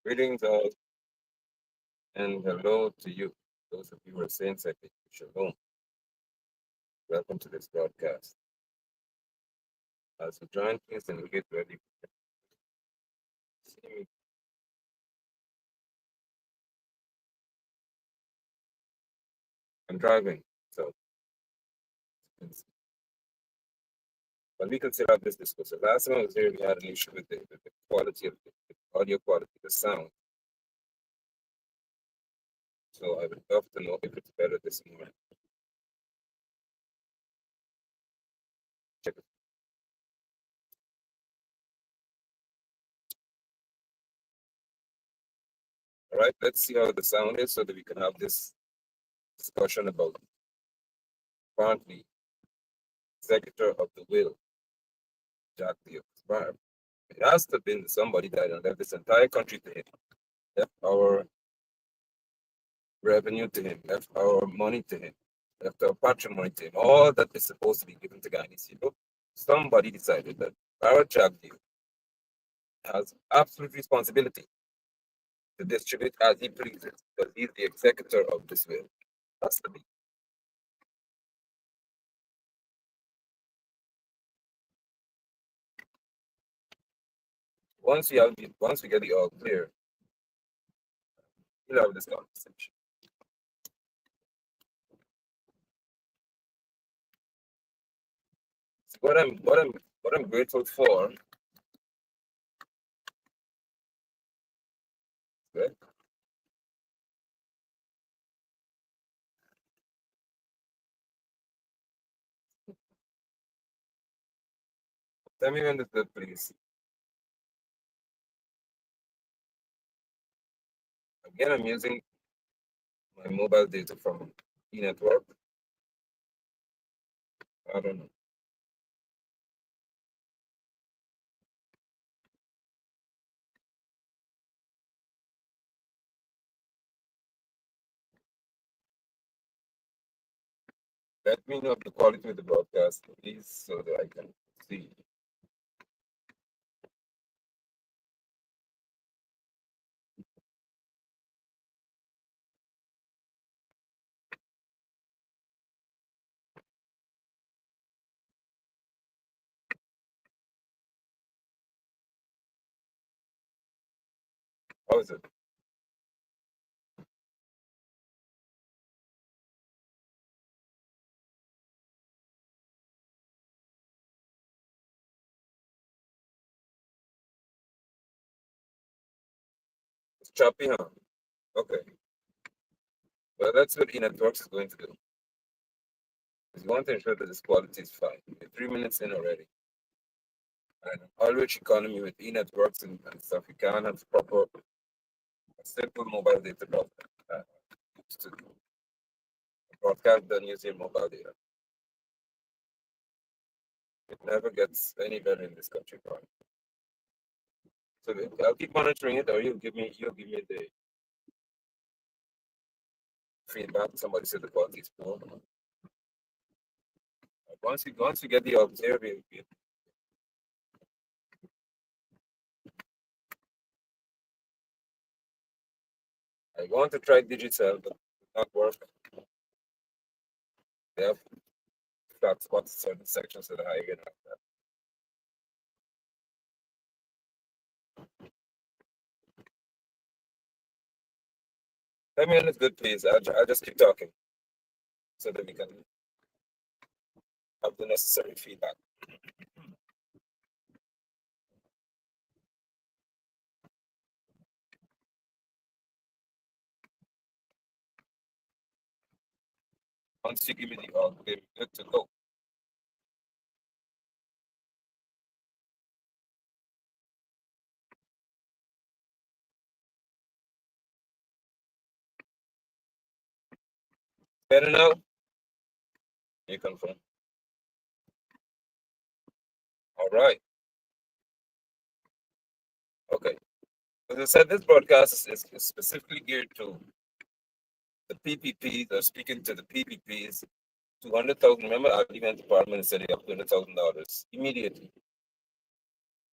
Greetings all, and hello to you. Those of you who are saying second, shalom. Welcome to this broadcast. As you join, please and get ready. See me. I'm driving, so but we can still have this discussion. Last time I was here, we had an issue with the quality of the audio quality, the sound. So I would love to know if it's better this morning. Check it. All right, let's see how the sound is so that we can have this discussion about apparently executor of the will, Jaggy. It has to have been somebody that left this entire country to him, left our revenue to him, left our money to him, left our patrimony to him, all that is supposed to be given to Guyanese people. Somebody decided that our Jaggy has absolute responsibility to distribute as he pleases, because he's the executor of this will. That's the big. Once we get the all clear, we'll have this conversation. So what I'm grateful for. Right? Tell me when this good, please. Again, I'm using my mobile data from e-network. I don't know. Let me know the quality of the broadcast, please, so that I can see. How is it? It's choppy, huh? Okay. Well, that's what e-networks is going to do. Because you want to ensure that this quality is fine. We're 3 minutes in already. And all-rich economy with e-networks and stuff, you can't have proper, simple mobile data to broadcast done using mobile data. It never gets any better in this country, probably. So I'll keep monitoring it, or you'll give me the feedback. Somebody said the quality is poor. Once we get the observer, I want to try digital, but it's not working. They have flat spots in certain sections of the highway. And like that. 10 minutes, good, please. I'll just keep talking so that we can have the necessary feedback. Once you give me the all, we're good to go. Better now? You confirm. All right. Okay. As I said, this broadcast is specifically geared to the PPPs, or speaking to the PPPs. 200,000. Remember, I went to Parliament and said they got $200,000 immediately.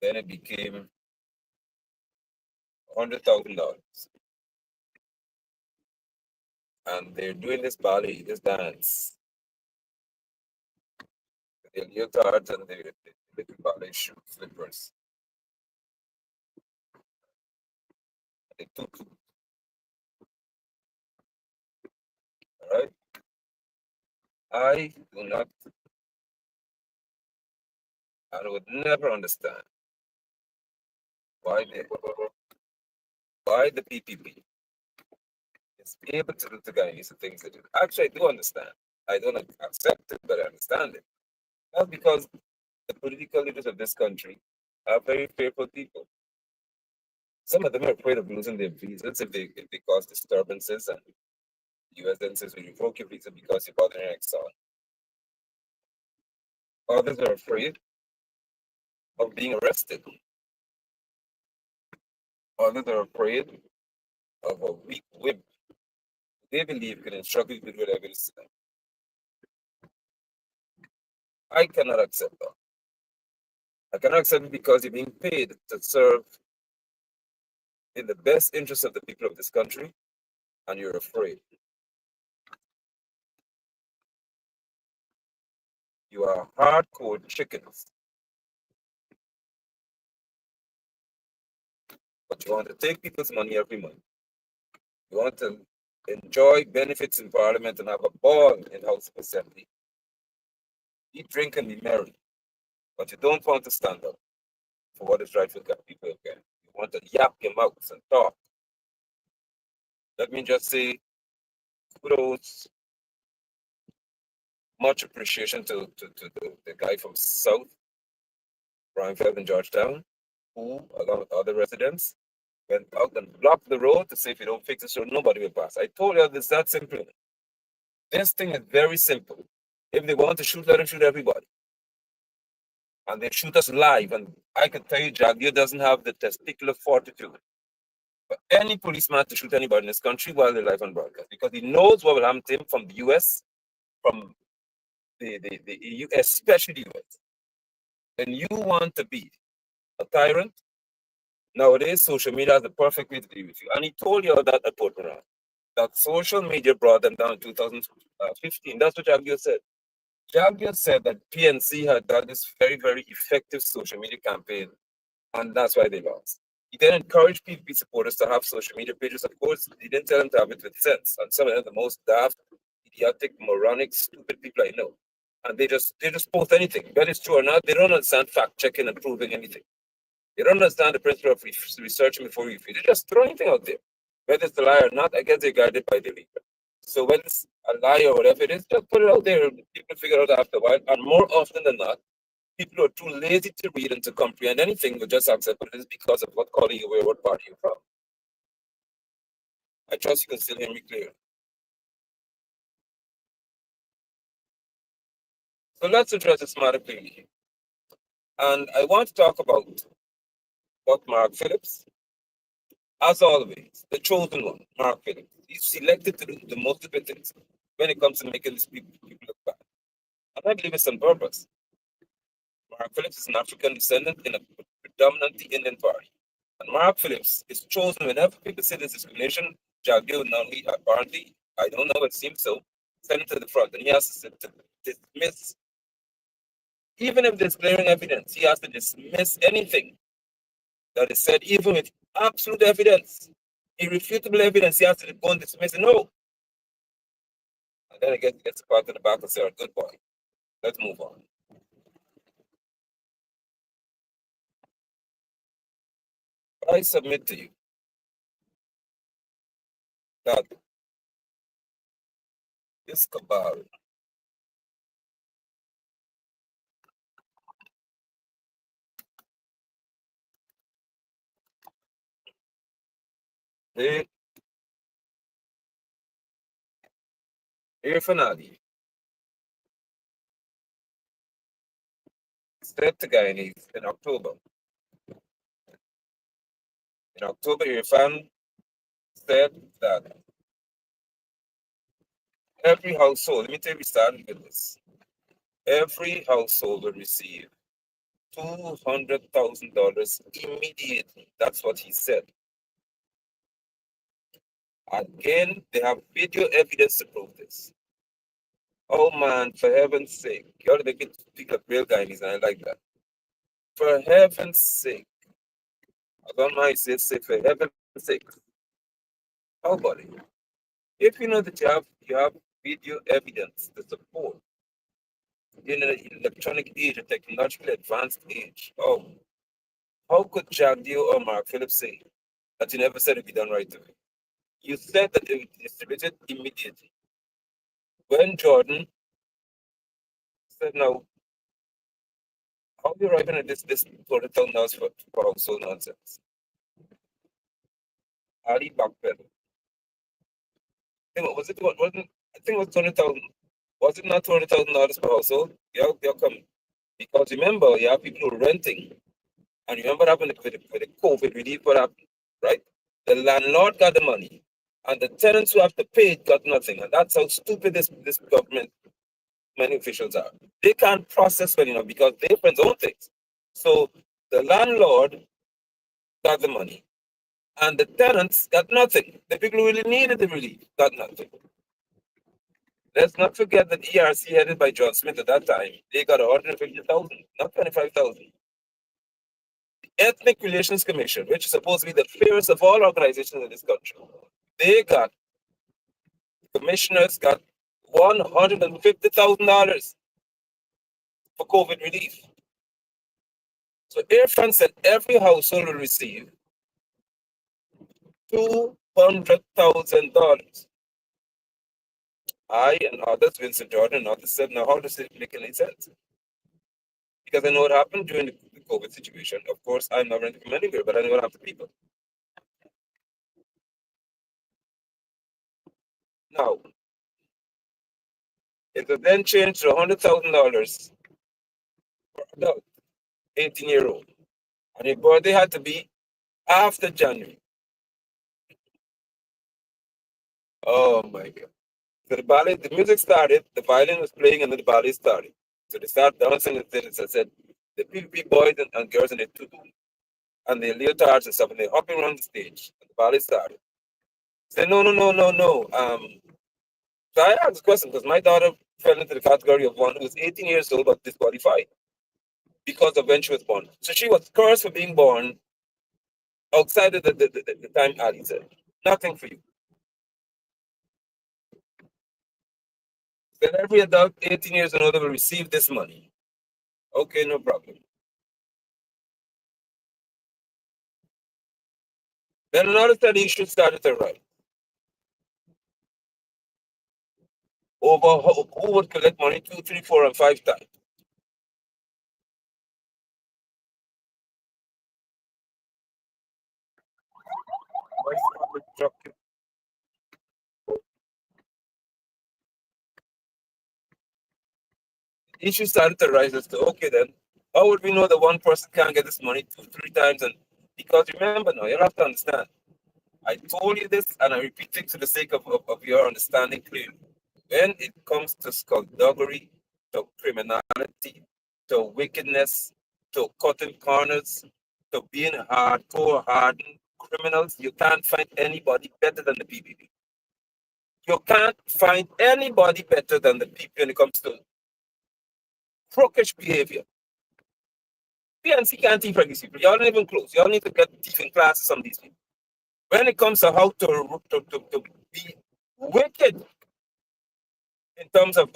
Then it became $100,000. And they're doing this ballet, this dance, their leotards and their little ballet shoes, slippers, and the tutu. All right. I do not, I would never understand why why the PPP is able to do to Guyanese the things they do. Actually, I do understand. I don't accept it, but I understand it. That's because the political leaders of this country are very fearful people. Some of them are afraid of losing their visas if they cause disturbances, and the US then says we revoke your visa because you're bothering exile. Others are afraid of being arrested. Others are afraid of a weak whip they believe can instruct you to do whatever it is. I cannot accept that. I cannot accept it because you're being paid to serve in the best interest of the people of this country, and you're afraid. You are hardcore chickens, but you want to take people's money every month. You want to enjoy benefits in Parliament and have a ball in House of Assembly. Eat, drink, and be merry, but you don't want to stand up for what is right for people again. You want to yap your mouth and talk. Let me just say kudos, much appreciation to the guy from South, Brian Feld in Georgetown, who, along with other residents, went out and blocked the road to say if you don't fix this road, nobody will pass. I told you this that simple. This thing is very simple. If they want to shoot, let them shoot everybody. And they shoot us live. And I can tell you, Jaggy doesn't have the testicular fortitude for any policeman to shoot anybody in this country while they're live on broadcast, because he knows what will happen to him from the US, from the EU, especially the US. When you want to be a tyrant, nowadays social media is the perfect way to deal with you. And he told you that at Port Moran, that social media brought them down in 2015. That's what Jaggy said. Jaggy said that PNC had done this very, very effective social media campaign, and that's why they lost. He then encouraged PPP supporters to have social media pages. Of course, he didn't tell them to have it with sense. And some of them, the most daft, idiotic, moronic, stupid people I know. And they just post anything. Whether it's true or not, they don't understand fact checking and proving anything. They don't understand the principle of researching before you feed. They just throw anything out there. Whether it's a lie or not, I guess they're guided by the leader. So whether it's a lie or whatever it is, just put it out there. People figure it out after a while. And more often than not, people who are too lazy to read and to comprehend anything will just accept it is because of what color you wear, what party you're from. I trust you can still hear me clearly. So let's address this matter clearly. And I want to talk about what Mark Phillips, as always, the chosen one, Mark Phillips. He's selected to do the multiple things when it comes to making these people look bad. And I believe it's on purpose. Mark Phillips is an African descendant in a predominantly Indian party. And Mark Phillips is chosen whenever people say there's discrimination. Jaggy would not be apparently, I don't know, it seems so, send him to the front. And he has to dismiss, even if there's glaring evidence, he has to dismiss anything that is said, even with absolute evidence, irrefutable evidence, he has to go and dismiss it. No. And then he gets a pat on the back and say, oh, good boy. Let's move on. But I submit to you that this cabal they finale said to Guyanese in October. In October, Irfan said that every household, let me tell you, we started with this. Every household will receive $200,000 immediately. That's what he said. Again, they have video evidence to prove this. Oh man, for heaven's sake. You ought to make it speak like real Guyanese, and I like that. For heaven's sake. I don't mind say for heaven's sake. How about it? If you know that you have video evidence to support in an electronic age, a technologically advanced age, how could Jaggy or Mark Phillips say that you never said it'd be done right away? You said that it would be distributed immediately. When Jordan said, "Now, how are you arriving at this $200,000 for household nonsense?" Ali backpedal. I think was it what wasn't I think it was 200,000. Was it not $200,000 per household? Yeah, they're coming. Because remember, you have people who are renting. And remember what happened with the COVID relief, what happened, right? The landlord got the money, and the tenants who have to pay it got nothing. And that's how stupid this government, many officials are. They can't process well enough because they friends own things. So the landlord got the money, and the tenants got nothing. The people who really needed the relief got nothing. Let's not forget that ERC, headed by John Smith at that time, they got 150,000, not 25,000. Ethnic Relations Commission, which is supposed to be the fairest of all organizations in this country, they got commissioners got $150,000 for COVID relief. So Air France said every household will receive $200,000. I and others, Vincent Jordan and others said, now how does it make any sense? Because I know what happened during the COVID situation. Of course, I'm not renting from anywhere, but I know what happened to people. Now, it was then changed to $100,000 for adult, 18-year-old. And your birthday had to be after January. Oh my God. So the ballet, the music started, the violin was playing, and then the ballet started. So they started dancing and things. I said, the PPP boys and girls in the tutu and the leotards and stuff, and they're hopping around the stage. And the ballet started. I said, no, no, no, no, no. So I asked a question because my daughter fell into the category of one who was 18 years old but disqualified because of when she was born. So she was cursed for being born outside of the time Ali said. Nothing for you. Then every adult 18 years and older will receive this money. Okay, no problem. Then another study issue started to rise over who would collect money 2, 3, 4, and 5 times. Issue started to rise as to okay then, how would we know that one person can't get this money 2, 3 times? And because remember now, you have to understand. I told you this and I repeat it for the sake of your understanding clearly. When it comes to skullduggery, to criminality, to wickedness, to cutting corners, to being hardcore, hardened criminals, you can't find anybody better than the PPP. You can't find anybody better than the people when it comes to crookish behavior. PNC can't teach these people. Y'all not even close. Y'all need to get teaching classes on these people. When it comes to how to be wicked in terms of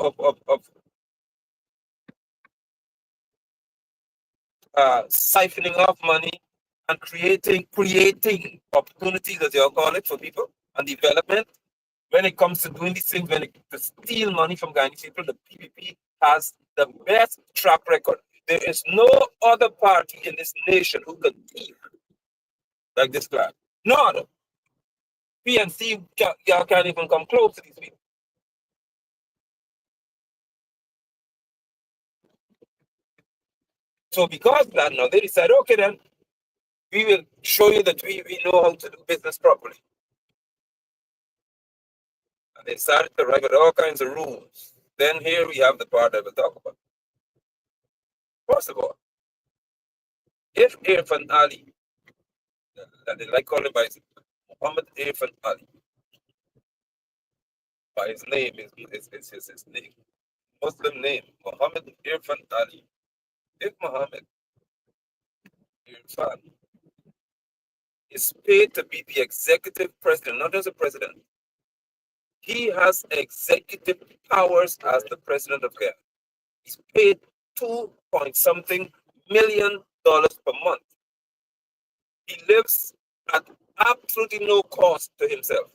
siphoning off money and creating opportunities, as you call it, for people and development. When it comes to doing these things, to steal money from Guyanese people, the PPP has the best track record. There is no other party in this nation who can thief like this guy. No other. PNC y'all can't even come close to these people. So because of that, now they decided, okay, then we will show you that we know how to do business properly. And they started to write with all kinds of rules. Then here we have the part I will talk about. First of all, if Irfan Ali, that they like calling by Muhammad Irfan Ali, by his name, his name, Muslim name, Muhammad Irfan Ali. If Muhammad Irfan is paid to be the executive president, not just a president, he has executive powers as the president of Ghana. He's paid 2 point something million dollars per month. He lives at absolutely no cost to himself.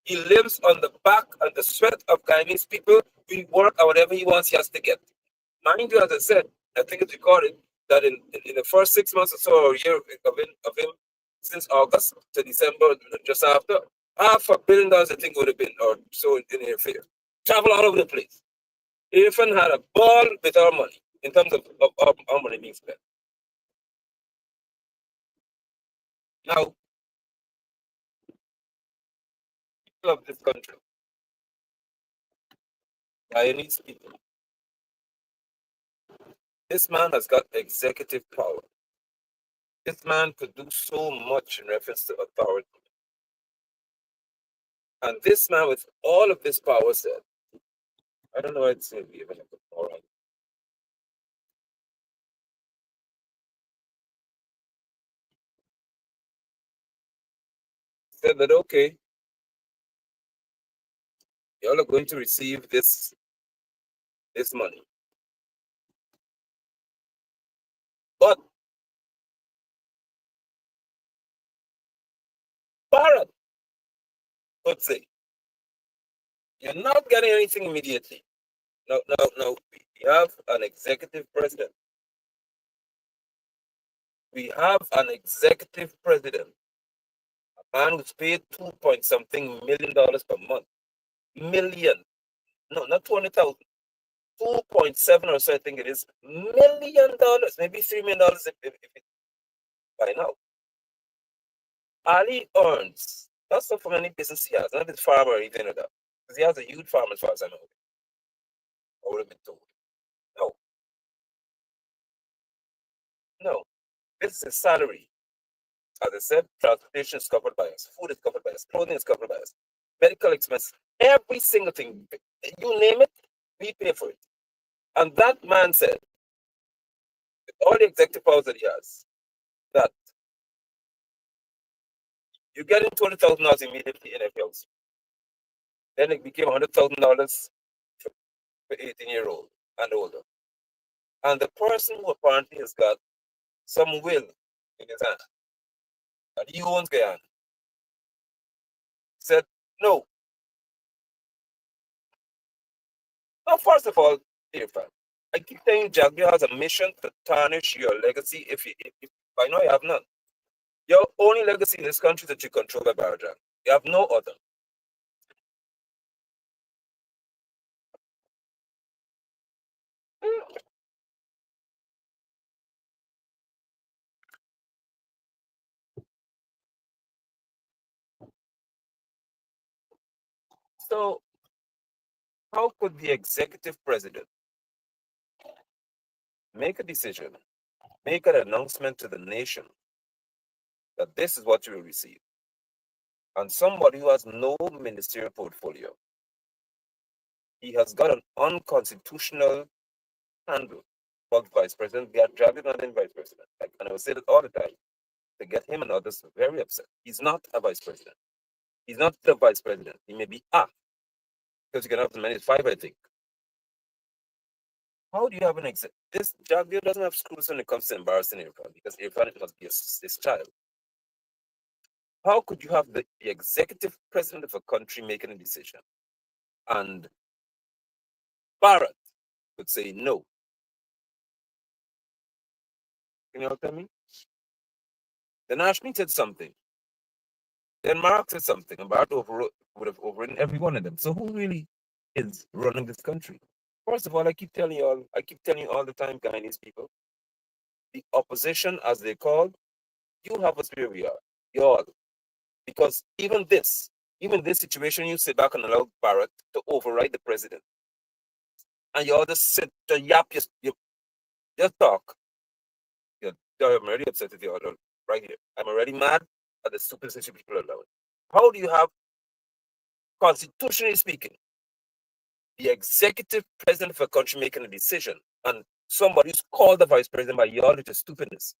He lives on the back and the sweat of Guyanese people. We work at whatever he wants, he has to get. Mind you, as I said, I think it's recorded that in the first 6 months or so, or a year of him since August to December, just after, $500 million, I think, would have been, or so in airfare. Travel all over the place. Irfan had a ball with our money in terms of our money being spent. Now, people of this country, Guyanese people, this man has got executive power. This man could do so much in reference to authority. And this man, with all of this power, said, I don't know why it's even all right. Said that, okay, y'all are going to receive this money. But Bharat would say, you're not getting anything immediately. No. We have an executive president. We have an executive president, a man who's paid 2 point something million dollars per month. Million. No, not 200,000. 2.7 or so, I think it is, $1 million, maybe $3 million by now. Ali earns, that's not from any business he has, not his farm or anything like that. Because he has a huge farm as far as I know. I would have been told. No. No. This is his salary. As I said, transportation is covered by us, food is covered by us, clothing is covered by us, medical expenses, every single thing. You name it, we pay for it. And that man said, with all the executive powers that he has, that you get him $20,000 immediately in FLs. Then it became $100,000 for 18-year-old and older. And the person who apparently has got some will in his hand, and he owns Guyana, said, no. Now, first of all, Irfan, I keep saying Jaggy has a mission to tarnish your legacy if by now you have none. Your only legacy in this country is that you control the Barajan. You have no other. So, how could the executive president make a decision, make an announcement to the nation that this is what you will receive? And somebody who has no ministerial portfolio, he has got an unconstitutional handle called vice president. They are dragging on in vice president. And I will say that all the time to get him and others very upset. He's not a vice president. He's not the vice president. He may be because you can have as many as 5, I think. How do you have an exec? This Jaggy doesn't have screws when it comes to embarrassing Irfan because Irfan must be his child. How could you have the executive president of a country making a decision and Bharat would say no? Can you all tell me? Then Ashmi said something. Then Mark said something, and Bharat would have overridden every one of them. So who really is running this country? First of all, I keep telling you all the time, Guyanese people, the opposition, as they call, you have us where we are. You all. Because even this situation, you sit back and allow Bharat to override the president. And you all just sit to yap, you just talk. I'm already upset with you all right here. I'm already mad at the stupid situation people are allowing. How do you have constitutionally speaking, the executive president of a country making a decision, and somebody who's called the vice president by y'all with stupidness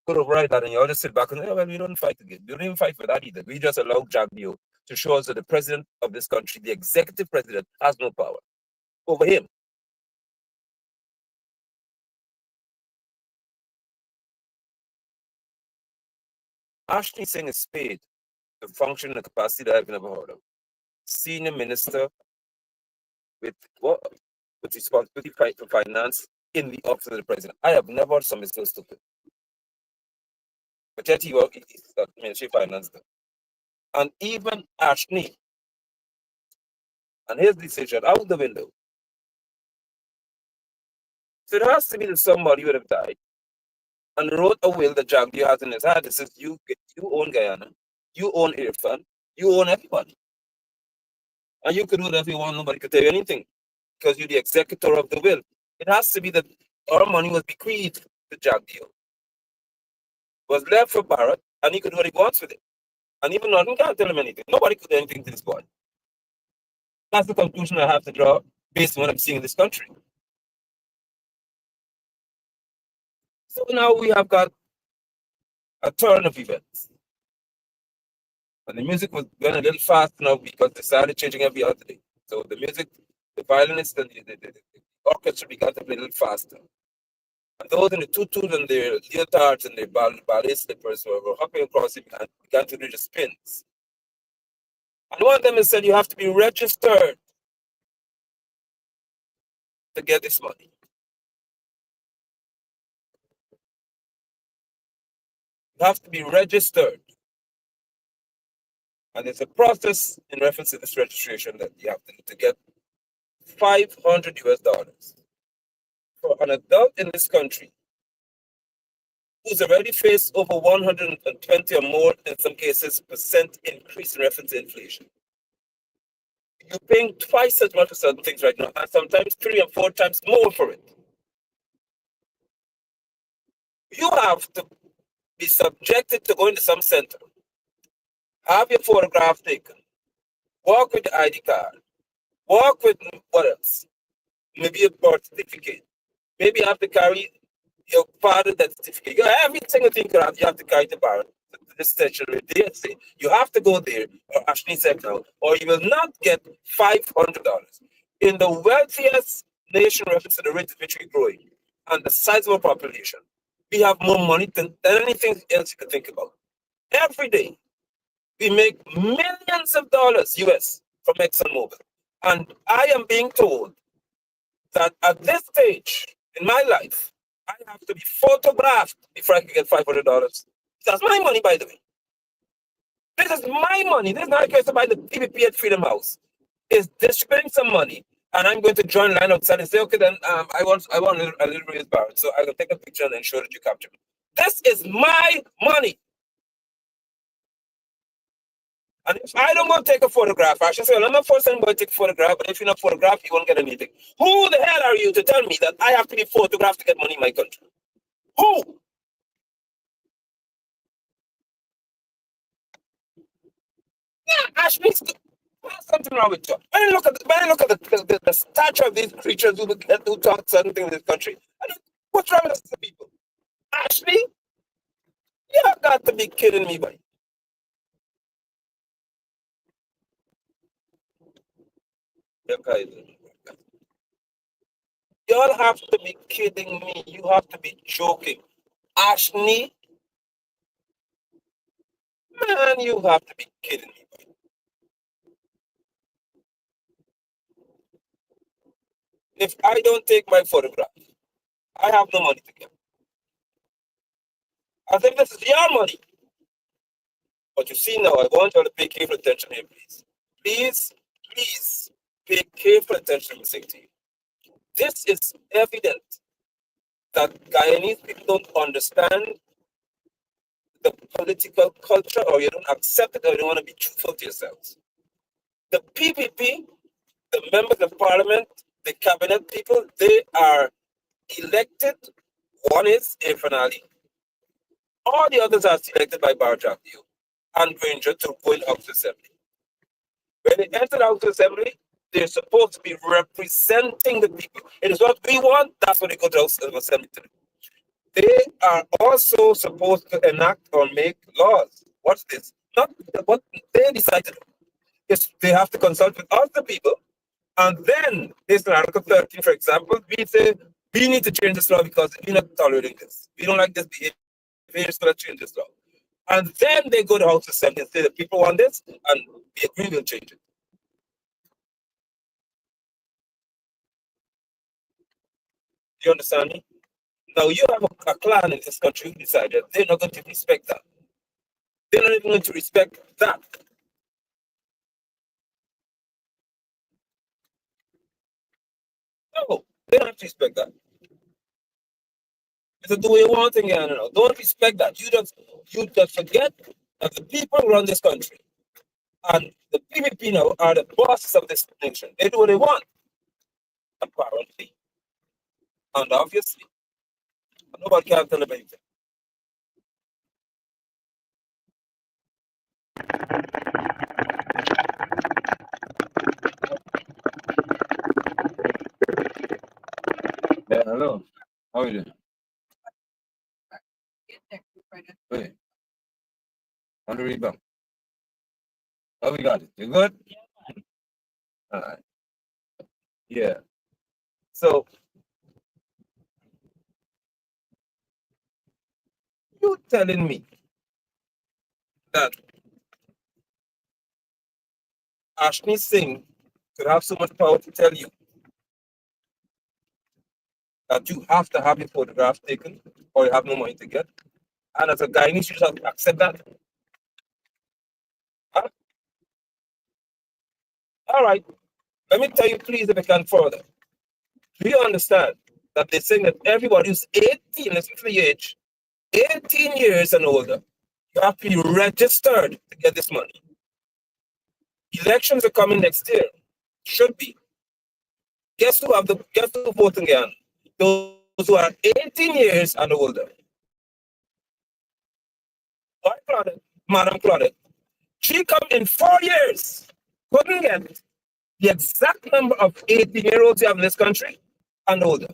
could override that, and y'all just sit back and say, well, we don't fight again. We don't even fight for that either. We just allow Jaggy to show us that the president of this country, the executive president, has no power over him. Ashley Singh is paid to function in a capacity that I've never heard of. Senior minister with what? With responsibility for finance in the office of the president. I have never heard somebody so stupid. But yet he's the Ministry of Finance. And even Ashley and his decision out the window. So it has to be that somebody would have died and wrote a will that Jaggy has in his hand. It says, you own Guyana, you own Irfan, you own everybody. And you could do whatever you want, nobody could tell you anything because you're the executor of the will. It has to be that our money was bequeathed to Jaggy, was left for Barrett, and he could do what he wants with it. And even nothing can't tell him anything. Nobody could do anything to this boy. That's the conclusion I have to draw based on what I'm seeing in this country. So now we have got a turn of events. And the music was going a little fast now because they started changing every other day. So the music, the violinists and the orchestra began to play a little faster. And those in the tutus and their leotards and their ballet slippers were hopping across it and began to do the spins. And one of them said, you have to be registered to get this money. You have to be registered. And there's a process in reference to this registration that you have to do to get $500 for an adult in this country who's already faced over 120 or more, in some cases, percent increase in reference to inflation. You're paying twice as much for certain things right now, and sometimes 3 and 4 times more for it. You have to be subjected to going to some center, have your photograph taken, walk with the ID card, walk with what else? Maybe a birth certificate. Maybe you have to carry your father's death certificate. You have every single thing you have to carry the bar. This statutory they say you have to go there, or Ashley said now, or you will not get $500. In the wealthiest nation reference to the rate at which we're growing and the size of our population, we have more money than anything else you can think about. Every day, we make millions of dollars US from ExxonMobil. And I am being told that at this stage in my life, I have to be photographed before I can get $500. That's my money, by the way. This is my money. This is not a case to buy the PPP at Freedom House. It's distributing some money, and I'm going to join line outside and say, okay, then I want a little raised bar. So I will take a picture and ensure that you capture me. This is my money. And if I don't go take a photograph, I should say, well, I'm not forcing anybody to take a photograph, but if you're not photographed, you won't get anything. Who the hell are you to tell me that I have to be photographed to get money in my country? Who? Yeah, Ashby, there's something wrong with you. When you look at the stature of these creatures who talk certain things in this country, what's wrong with the people? Ashby, you have got to be kidding me, buddy. Y'all have to be kidding me. You have to be joking. Ashley, man, you have to be kidding me. If I don't take my photograph, I have no money to get. I think this is your money. But you see now, I want you to pay careful attention here, please. Please pay careful attention to saying to you. This is evident that Guyanese people don't understand the political culture, or you don't accept it, or you don't want to be truthful to yourselves. The PPP, the members of parliament, the cabinet people, they are elected. One is Irfan Ali. All the others are selected by Bar Jagdeo and Granger to go in House Assembly. When they enter the House of Assembly, they're supposed to be representing the people. It is what we want, that's what they go to the House of Assembly to do. They are also supposed to enact or make laws. What's this? Not what they decide to do. Yes, they have to consult with us, the people, and then based on Article 13, for example, we say we need to change this law because we're not tolerating this. We don't like this behavior. We're just going to change this law. And then they go to House of Assembly and say the people want this, and we agree we'll change it. Do you understand me? Now you have a clan in this country who decided they're not going to respect that. They're not even going to respect that. No, they don't have to respect that. It's a do what you want thing, no. Don't respect that. You just forget that the people run this country. And the PPP now are the bosses of this nation. They do what they want, apparently. And obviously, nobody can tell them anything. Yeah, hello. How are you doing? Wait, on the rebound. Oh, we got it. You good? All right. Yeah. So you telling me that Ashni Singh could have so much power to tell you that you have to have your photograph taken or you have no money to get? And as a guy, you should have accept that. Huh? All right. Let me tell you, please, if I can further. Do you understand that they're saying that everybody who's 18, listen to the age, 18 years and older, you have to be registered to get this money. Elections are coming next year. Should be. Guess who voting again? Those who are 18 years and older. My Claudette, Madam Claudette, she come in 4 years. Couldn't get the exact number of 18-year-olds you have in this country and older.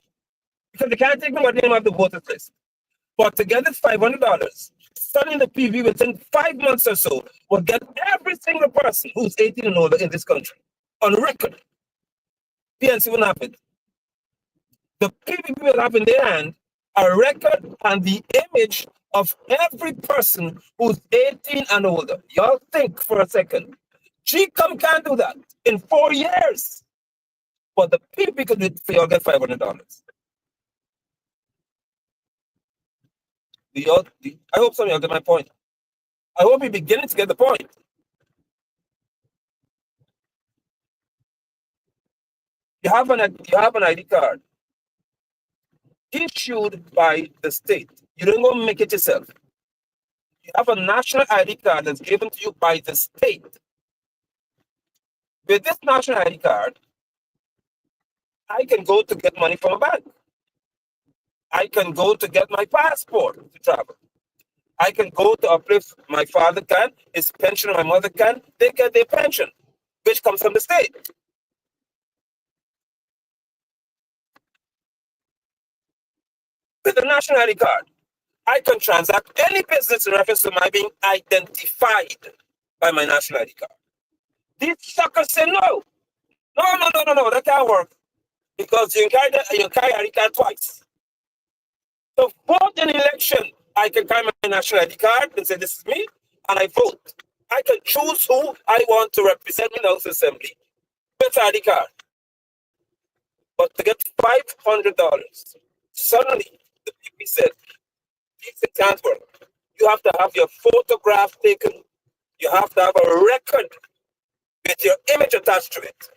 Because they can't take them what name of the voters list. But to get this $500, studying the PV within 5 months or so will get every single person who's 18 and older in this country on record. PNC will happen. The PPP will have in their hand a record and the image of every person who's 18 and older. Y'all think for a second. GCOM can't do that in 4 years. But the PPP could do it for y'all get $500. I hope some of y'all get my point. I hope you're beginning to get the point. You have an ID card issued by the state. You don't go make it yourself. You have a national ID card that's given to you by the state. With this national ID card, I can go to get money from a bank. I can go to get my passport to travel. I can go to a place my father can, his pension, my mother can, they get their pension, which comes from the state. With the national ID card, I can transact any business in reference to my being identified by my national ID card. These suckers say no. No, that can't work. Because you carry ID card twice. So vote in election, I can carry my national ID card and say this is me, and I vote. I can choose who I want to represent me in the House Assembly with ID card. But to get $500, suddenly the people said, it can't work. You have to have your photograph taken. You have to have a record with your image attached to it.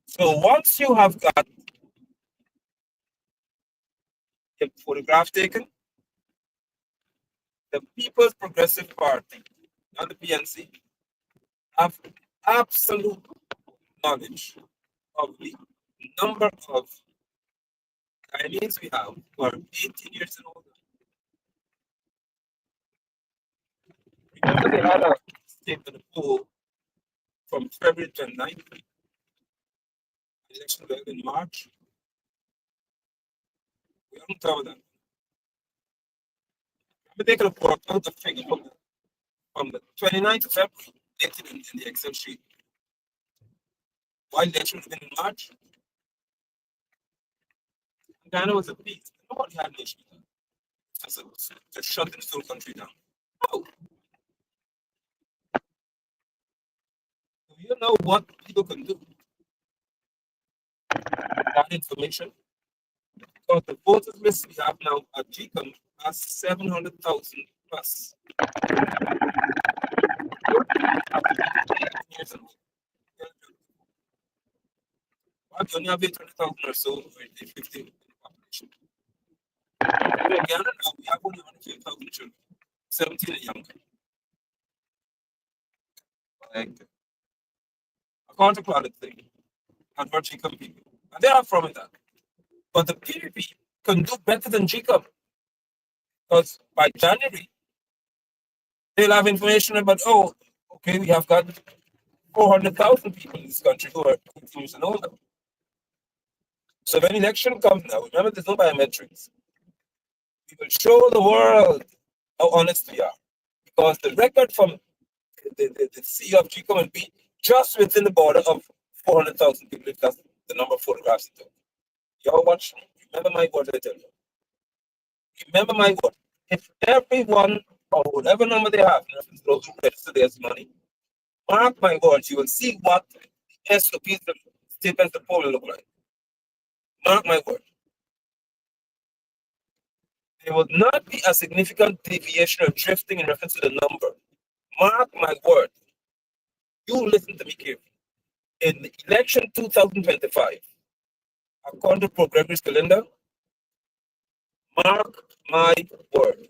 So once you have got your photograph taken, the People's Progressive Party, not the PNC, have absolute knowledge of the number of Chinese we have who are 18 years and older. Remember they had a state of the poll from February 29th, election held in March. We haven't covered that. But they could have worked out the figure from the 29th of February, dated in the Excel sheet. Why election would have been in March? Ghana was a peace. Nobody had an issue with that. To shut the whole country down. Oh. Do you know what people can do with that information? Because the voters list we have now at GCOM has 700,000 plus. Why do you only have 800,000 or so, or 50 in the population? In Ghana now, we have only 150,000 children, 17 and younger. Like, a counterclouded thing, and for GCOM people. And they are from it that. But the PPP can do better than GCOM. Because by January, they'll have information about, oh, okay, we have got 400,000 people in this country who are 18 years and older. So when election comes now, remember there's no biometrics. We will show the world how honest we are. Because the record from the CEO of GCOM will be just within the border of 400,000 people, if that's the number of photographs it took. Y'all watch me. Remember my word, I tell you. Remember my word. If everyone or whatever number they have, those who register their money, mark my words, you will see what the SOPs, the statements, the poll will look like. Mark my word. There will not be a significant deviation or drifting in reference to the number. Mark my word. You listen to me carefully. In the election 2025, according to Pro Gregory's calendar, mark my word.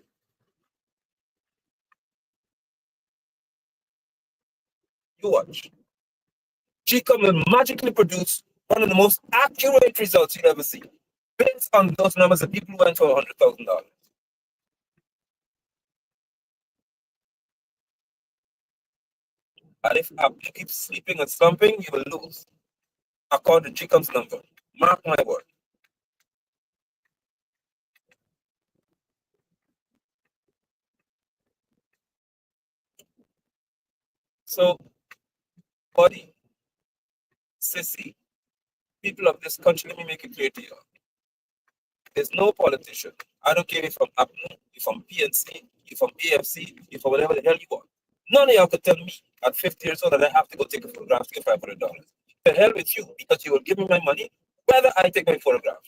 You watch. GCOM will magically produce one of the most accurate results you'll ever see, based on those numbers of people who went for $100,000. And if you keep sleeping and slumping, you will lose, according to GCOM's number. Mark my word. So, buddy, sissy, people of this country, let me make it clear to you. There's no politician. I don't care if I'm APNU, if I'm PNC, if I'm AFC, if I'm whatever the hell you want. None of y'all could tell me at 50 years old that I have to go take a photograph to get $500. The hell with you, because you will give me my money whether I take my photograph.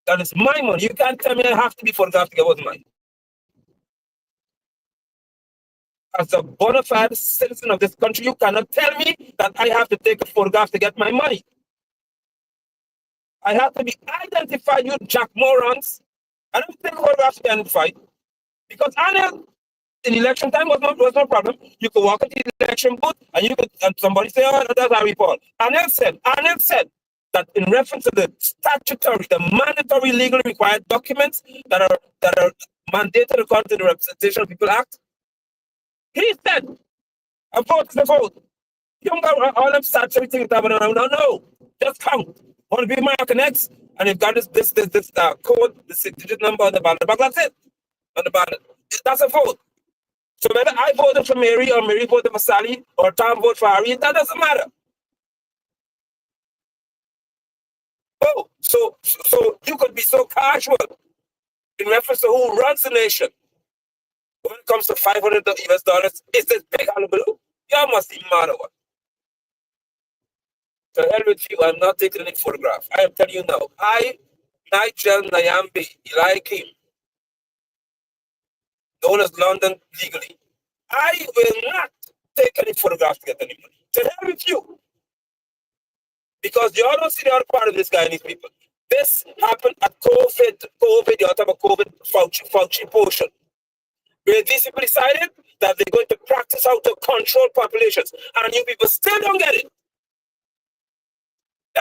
That is my money. You can't tell me I have to be photographed to get what's mine. As a bona fide citizen of this country, you cannot tell me that I have to take a photograph to get my money. I have to be identified, you jack morons. I don't take photographs to be identified. Because Anel, in election time was no problem. You could walk into the election booth and somebody say, oh, that's Harry Paul. Anel said that in reference to the statutory, the mandatory legally required documents that are mandated according to the Representation of People Act, he said, a vote is a vote. You don't got all them statutory things happening around. No, just count. Want to be American X, and you've got this code, the 6-digit number on the ballot box. That's it. On the ballot. That's a vote. So whether I voted for Mary or Mary voted for Sally or Tom voted for Harry, that doesn't matter. Oh, so you could be so casual in reference to who runs the nation. When it comes to $500 US, it's this big hullabaloo. You must be mad or what? To hell with you, I'm not taking any photograph. I am telling you now. Nigel Nyambe, like him, known as London legally, I will not take any photographs to get any money. To hell with you. Because you all don't see the other part of this guy and these people. This happened at COVID, you talk about COVID Fauci portion. Where these people decided that they're going to practice how to control populations. And you people still don't get it.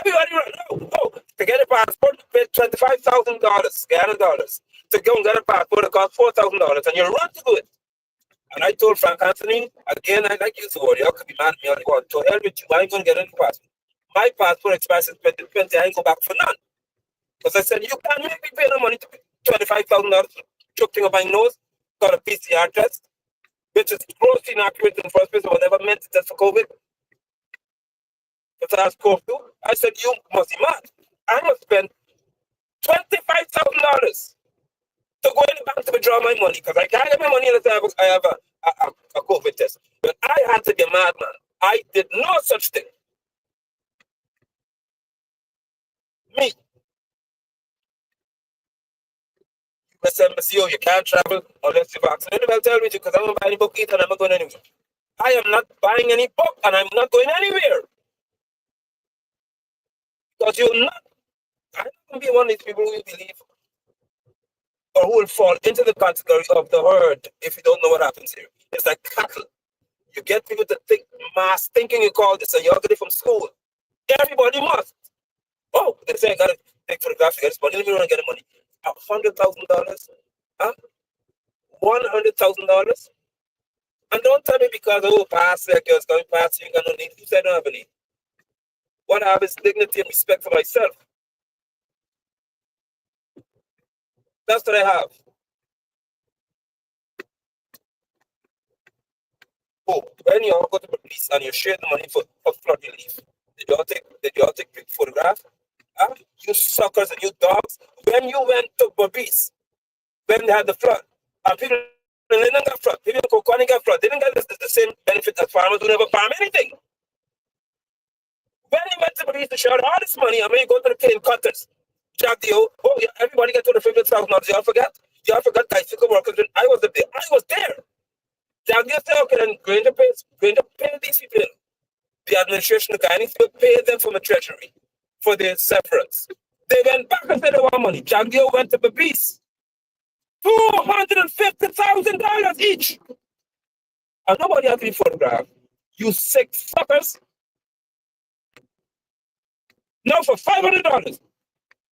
Everybody run. Oh, to get a passport, you pay $25,000, Ghana dollars. To go and get a passport, it costs $4,000, and you run to do it. And I told Frank Anthony, again, I like you to worry. Y'all could be mad at me all you want. To hell with you, I ain't going to get any passport. My passport expires in 2020. I ain't go back for none. Because I said, you can't make me pay no money to pay $25,000 choke thing up my nose, got a PCR test, which is grossly inaccurate in the first place, or whatever meant to test for COVID. But I spoke to, I said, you must be mad. I must spend $25,000 to go in the bank to withdraw my money because I can't get my money unless I have a COVID test. But I had to be a madman. I did no such thing. Me, SMCO, you can't travel unless you're vaccinated. I'll tell you because I'm not buying any book either and I'm not going anywhere. I am not buying any book and I'm not going anywhere. Because you're not, I'm not going to be one of these people who believe or who will fall into the category of the herd if you don't know what happens here. It's like cattle. You get people to think mass thinking you call this, and you get it from school. Everybody must. Oh, they say I gotta take photographs to get this money. Let me run and get the money. $100,000? Huh? $100,000? And don't tell me because past that girl's going past, you got no need. You said I don't have a need. What I have is dignity and respect for myself. That's what I have. Oh, when you all go to the police and you share the money for flood relief, did you all take big photograph? Huh? You suckers and you dogs. When you went to Barbies, when they had the flood, and people didn't get flood, people in Coconut got flood, they didn't get the same benefit as farmers who never farm anything. When you went to Barbies to share all this money, and when you go to the cane cutters, Jaggy, yeah, everybody get $250,000. You all forget? You all forgot bicycle workers. I was there. I was there. Jaggy said, okay, then going to pay these people. The administration, the guy needs to pay them from the treasury for their severance. They went back and said they want money. Jaggy went to Barbies. $250,000 each. And nobody has to be photographed. You sick fuckers. Now for $500.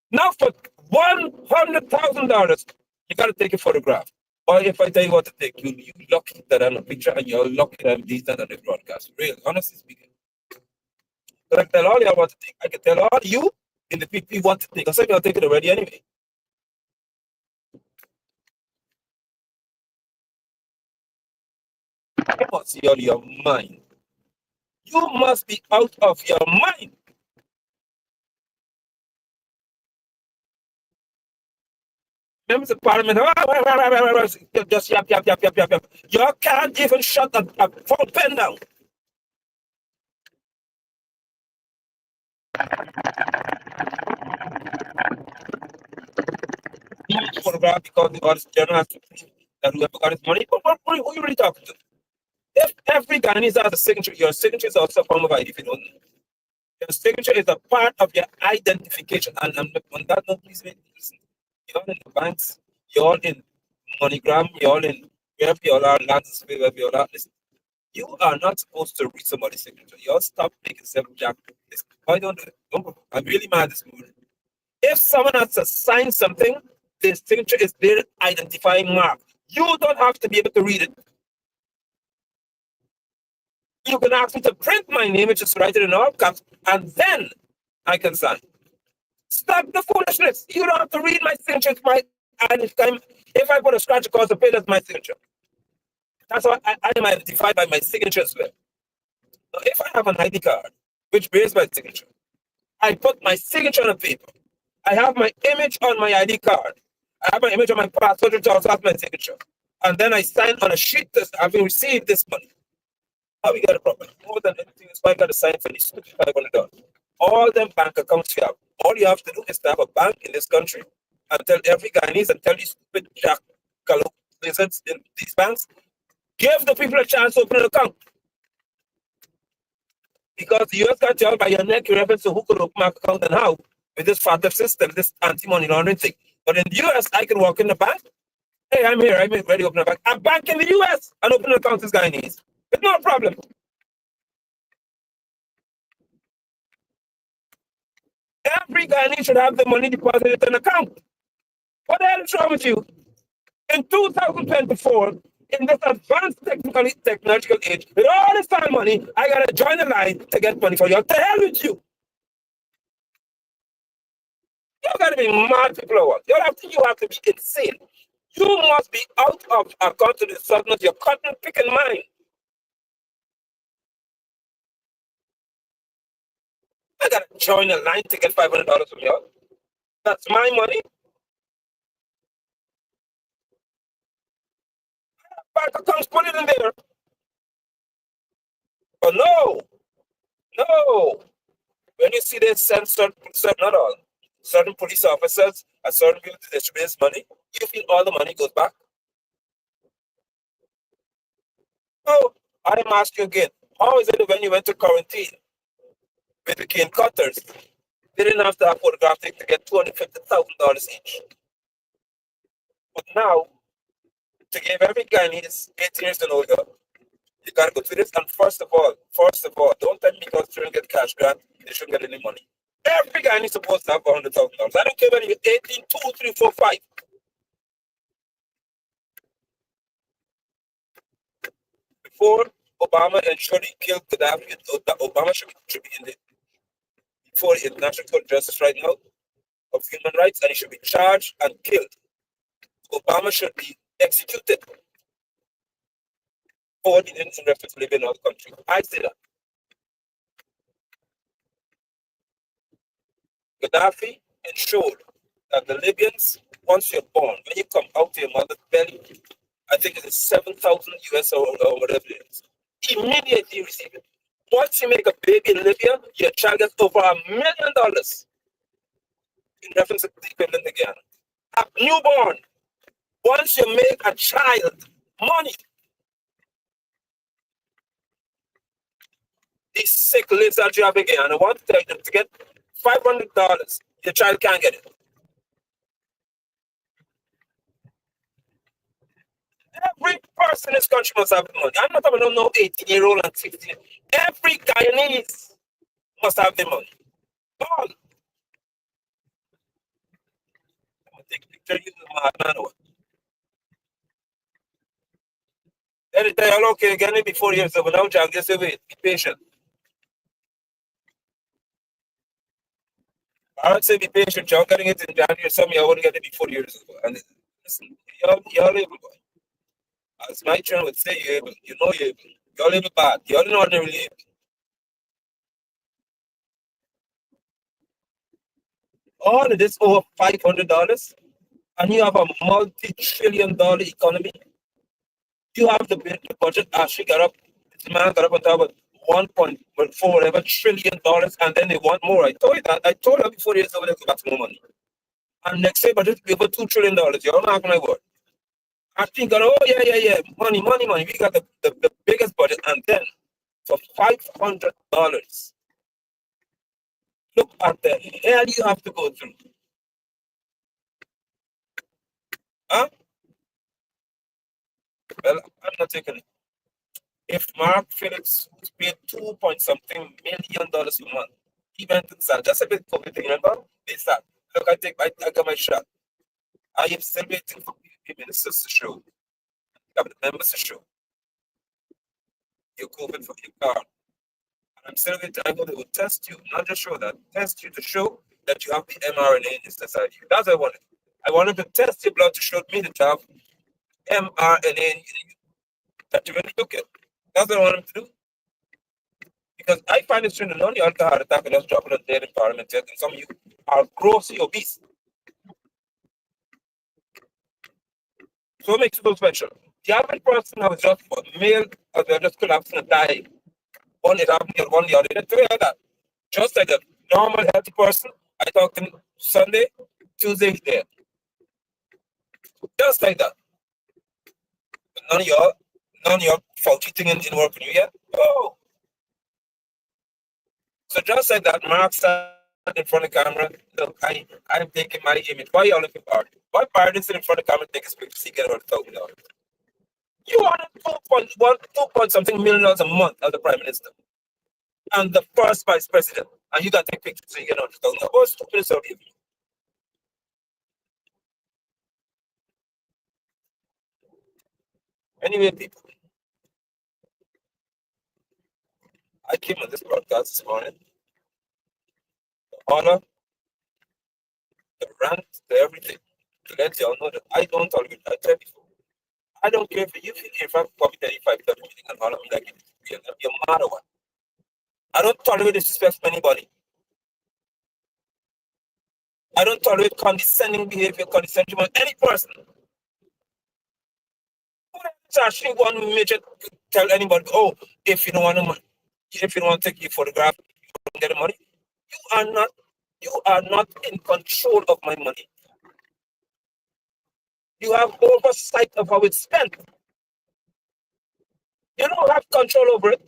Now for $100,000, you gotta take a photograph. Or if I tell you what to take, you lucky that I'm a picture and you're lucky that I'm decent on the broadcast. Real, honestly speaking. But I can tell all y'all what to take. I can tell all you in the PP what to take. I said I'll take it already anyway. You must be out of your mind. You must be out of your mind. Members of Parliament, just yap. You can't even shut a phone pen down. Photograph because the artist general has to prove that whoever got his money. But who are you really talking to? If every Ghanaian has a signature, your signature is also a form of ID if you don't know. Your signature is a part of your identification. And on that note, please listen. You're in the banks, you're in MoneyGram, you're in wherever you are, lands, wherever you are. Listen, you are not supposed to read somebody's signature. You all stop making self-jack. Why don't do it? I'm really mad this morning. If someone has to sign something, their signature is their identifying mark. You don't have to be able to read it. You can ask me to print my name, which is write it in all caps, and then I can sign. Stop the foolishness. You don't have to read my signature. If I put a scratch across the page, that's my signature. That's why I am identified by my signature as well. Now, if I have an ID card, which bears my signature, I put my signature on a paper. I have my image on my ID card. I have my image on my passport, which also has my signature. And then I sign on a sheet that having received this money. How we got a problem? More than anything, is why I got to sign for these $500. All them bank accounts you have. All you have to do is to have a bank in this country and tell every Guyanese and tell these stupid jack lizards in these banks, give the people a chance to open an account. Because the US can't tell by your neck your reference to who could open my account and how with this FATF system, this anti-money laundering thing. But in the US, I can walk in the bank. Hey, I'm here. I'm ready to open a bank. A bank in the US and open an account this guy needs. It's no problem. Every Ghanaian should have the money deposited in an account. What the hell is wrong with you? In 2024, in this advanced technological age, with all this time money, I gotta join the line to get money for you. What the hell with you? You gotta be mad to blow up. You have to be insane. You must be out of account to the certain of your cotton picking mind. I gotta join a line to get $500 from you. That's my money. Bank accounts, put it in there. But no. When you see they send not all, certain police officers and certain people to distribute this money, you feel all the money goes back. Oh, I am asking you again, how is it when you went to quarantine with the cane cutters, they didn't have to have photograph to get $250,000 each? But now, to give every guy needs 18 years and older, you gotta go through this. And first of all, don't tell me because children get cash grant, they shouldn't get any money. Every guy is supposed to have $100,000. I don't care whether you're 18, 2, 3, 4, 5. Before Obama ensured he killed Gaddafi, Obama should be in the before the International Court of Justice right now of Human Rights, and he should be charged and killed. Obama should be executed for what he did in reference to living in another country. I say that. Gaddafi ensured that the Libyans, once you're born, when you come out of your mother's belly, I think it's 7,000 US or whatever it is, immediately receive it. Once you make a baby in Libya, your child gets over $1 million in reference to the equivalent again. A newborn, once you make a child money, these sick lizards you have again, and I want to tell them to get $500, your child can't get it. Every person in this country must have money. I'm not talking about no 18-year-old and 16. Every Guyanese must have the money. All. I'm going to take a picture using my man. Then they tell you, okay, get it before years. So now, Jack, just wait. Be patient. I would say be patient. You're getting it in January. Some of you wouldn't get it before years ago. And listen, you're able. As my children would say, you're able. You know you're able. You're able bad. You're not ordinarily able. All of this over $500, and you have a multi-trillion-dollar economy. You have the budget actually got up. This man got up on top of $1.4 whatever $trillion, and then they want more. I told you that. I told her before years over there, go back to more money. And next year, budget will be over $2 trillion. You're not my word. I think, oh, yeah. Money. We got the biggest budget. And then for $500, look at the hell you have to go through. Huh? Well, I'm not taking it. If Mark Phillips paid $2 million a month, he went inside. Just a bit COVID thing, remember? They said, look, I got my shot. I am still waiting for PPP ministers to show, cabinet members to show your COVID for your car. And I'm still waiting. I know they will test you, not just show that, test you to show that you have the mRNA inside you. That's what I wanted. I wanted to test your blood to show me that you have mRNA in you, that you really took it. That's what I want him to do. Because I find it strange that only alcohol heart attack and just dropping on dead in parliament, and some of you are grossly obese. So what makes it so special? The average person who is just male, or they're just collapsing and dying. One is happening, one the other. Let's figure out that. Just like a normal, healthy person, I talked to him Sunday, Tuesday, he's dead. Just like that. But none of your faulty thing in work for you yet. Oh. So just like that, Mark sat in front of the camera. Look, I'm taking my image. Why y'all looking party? Why party sit in front of the camera and take a picture to get $100,000? You wanted $2 something million a month as the prime minister and the first vice president. And you got to take pictures so you get 100,000. How stupid is Saudi Arabia? Anyway, people, I came on this broadcast this morning, the honor, the rant, the everything, to let y'all know that I don't tolerate. I tell you, I don't care if you feel if I'm probably 35 meeting and honor me like it is. You're mad or what? I don't tolerate disrespect from anybody. I don't tolerate condescending behavior, condescension from any person. It's actually one major tell anybody, oh, if you don't want to money, if you don't want to take your photograph, you don't get the money. You are not in control of my money. You have oversight of how it's spent. You don't have control over it.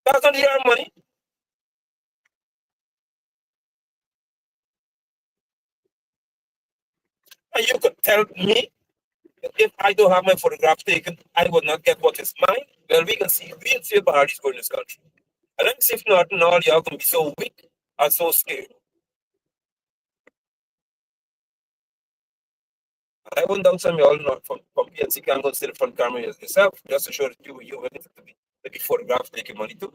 That's not your money. And you could tell me that if I don't have my photograph taken, I will not get what is mine. Well, we can see real sale parties going in this country. And let me see if not, all y'all can be so weak and so scared. I wouldn't doubt some of y'all not from PNC can go to the front camera yourself, just to show that you're willing to be photographed taking money too.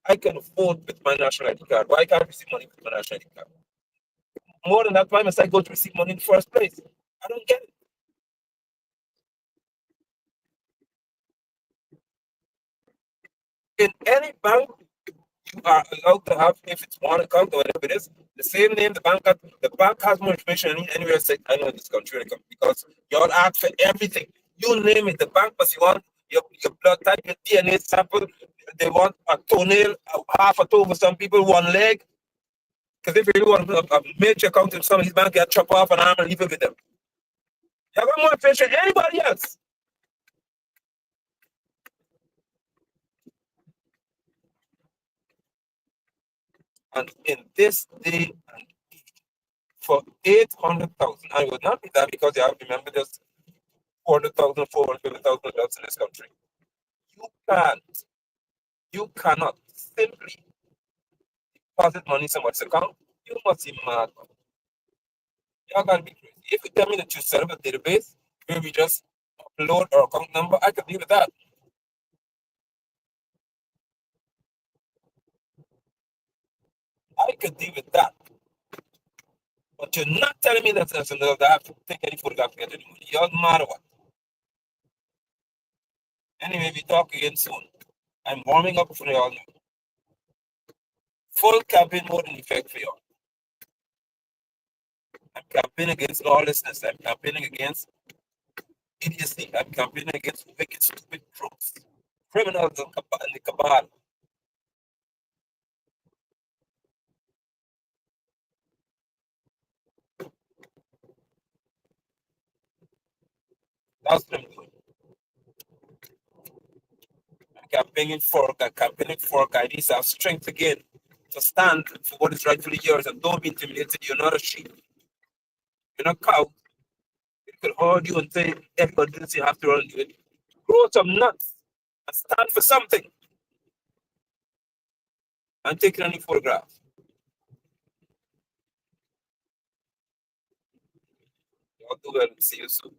I can vote with my national ID card. Why can't I receive money with my national ID card? More than that, why must I go to receive money in the first place? I don't get it. In any bank, you are allowed to have, if it's one account or whatever it is, the same name the bank has. The bank has more information anywhere I know in this country because y'all ask for everything. You name it. The bank must want your blood type, your DNA sample. They want a toenail, half a toe for some people, one leg. Because if you want a major account in some of these banks, you chop off an arm and leave it with them. You have more information than anybody else. And in this day, for 800,000, I would not be that because you have to remember there's 400,000, 450,000 adults in this country. You can't, you cannot simply deposit money in someone's account. You must be mad. Y'all gotta be crazy. If you tell me that you set up a database where we just upload our account number, I could deal with that. I could deal with that. But you're not telling me that I have to take any photograph to get any money. Y'all mad or what? Anyway, we talk again soon. I'm warming up for y'all now. Full campaign mode in effect for y'all. I'm campaigning against lawlessness. I'm campaigning against idiocy. I'm campaigning against wicked, stupid crooks, criminals, and the cabal. That's what I'm doing. I'm campaigning for ideas to have strength again to stand for what is rightfully yours and don't be intimidated. You're not a sheep. You're not a cow. You can hold you and say everybody thinks you have to run it. Grow some nuts and stand for something and take any photographs. Y'all do well. See you soon.